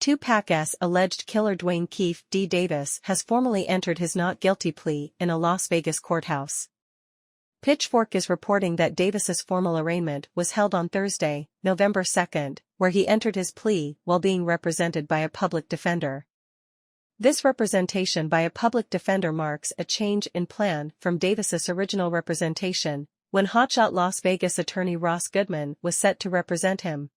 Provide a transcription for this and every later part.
2PAC'S alleged killer Dwayne Keefe D. Davis has formally entered his not guilty plea in a Las Vegas courthouse. Pitchfork is reporting that Davis's formal arraignment was held on Thursday, November 2, where he entered his plea while being represented by a public defender. This representation by a public defender marks a change in plan from Davis's original representation, when hotshot Las Vegas attorney Ross Goodman was set to represent him.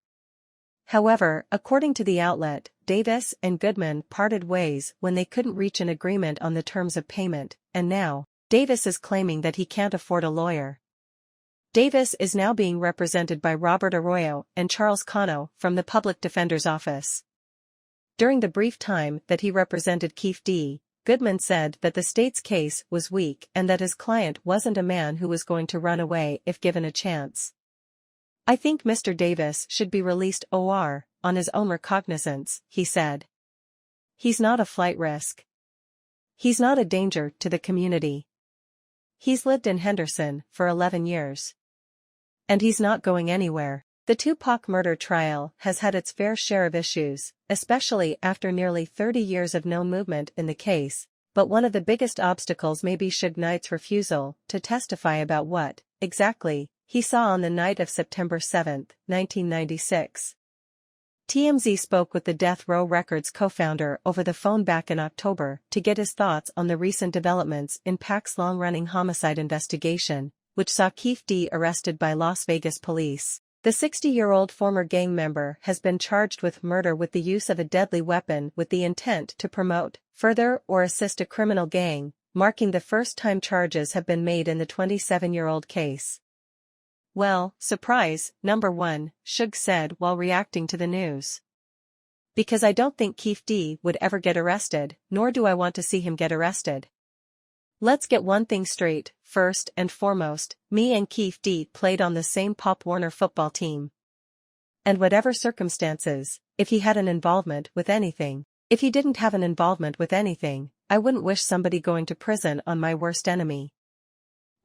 However, according to the outlet, Davis and Goodman parted ways when they couldn't reach an agreement on the terms of payment, and now, Davis is claiming that he can't afford a lawyer. Davis is now being represented by Robert Arroyo and Charles Cano from the public defender's office. During the brief time that he represented Keefe D., Goodman said that the state's case was weak and that his client wasn't a man who was going to run away if given a chance. "I think Mr. Davis should be released on his own recognizance," he said. "He's not a flight risk. He's not a danger to the community. He's lived in Henderson for 11 years. And he's not going anywhere." The 2PAC murder trial has had its fair share of issues, especially after nearly 30 years of no movement in the case, but one of the biggest obstacles may be Suge Knight's refusal to testify about what, exactly, he saw on the night of September 7, 1996. TMZ spoke with the Death Row Records co-founder over the phone back in October to get his thoughts on the recent developments in PAC's long-running homicide investigation, which saw Keefe D. arrested by Las Vegas police. The 60-year-old former gang member has been charged with murder with the use of a deadly weapon with the intent to promote, further, or assist a criminal gang, marking the first time charges have been made in the 27-year-old case. "Well, surprise, number one," Suge said while reacting to the news. "Because I don't think Keefe D. would ever get arrested, nor do I want to see him get arrested. Let's get one thing straight, first and foremost, me and Keefe D. played on the same Pop Warner football team. And whatever circumstances, if he had an involvement with anything, if he didn't have an involvement with anything, I wouldn't wish somebody going to prison on my worst enemy."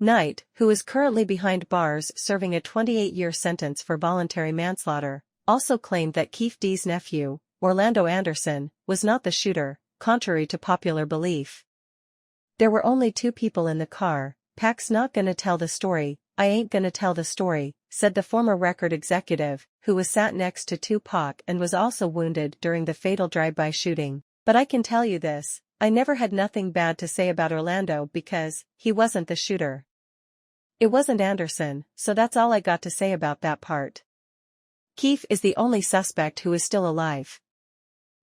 Knight, who is currently behind bars serving a 28-year sentence for voluntary manslaughter, also claimed that Keefe D.'s nephew, Orlando Anderson, was not the shooter, contrary to popular belief. "There were only two people in the car. PAC's not gonna tell the story, I ain't gonna tell the story," said the former record executive, who was sat next to 2PAC and was also wounded during the fatal drive-by shooting. "But I can tell you this, I never had nothing bad to say about Orlando because he wasn't the shooter. It wasn't Anderson, so that's all I got to say about that part." Keefe is the only suspect who is still alive.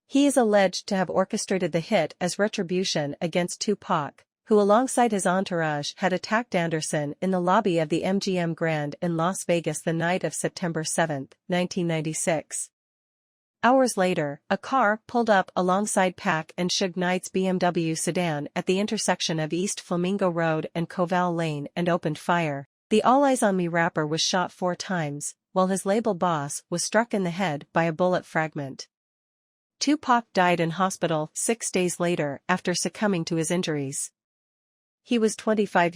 He is alleged to have orchestrated the hit as retribution against 2PAC, who alongside his entourage had attacked Anderson in the lobby of the MGM Grand in Las Vegas the night of September 7, 1996. Hours later, a car pulled up alongside PAC and Suge Knight's BMW sedan at the intersection of East Flamingo Road and Koval Lane and opened fire. The All Eyes on Me rapper was shot 4 times, while his label boss was struck in the head by a bullet fragment. 2PAC died in hospital 6 days later after succumbing to his injuries. He was 25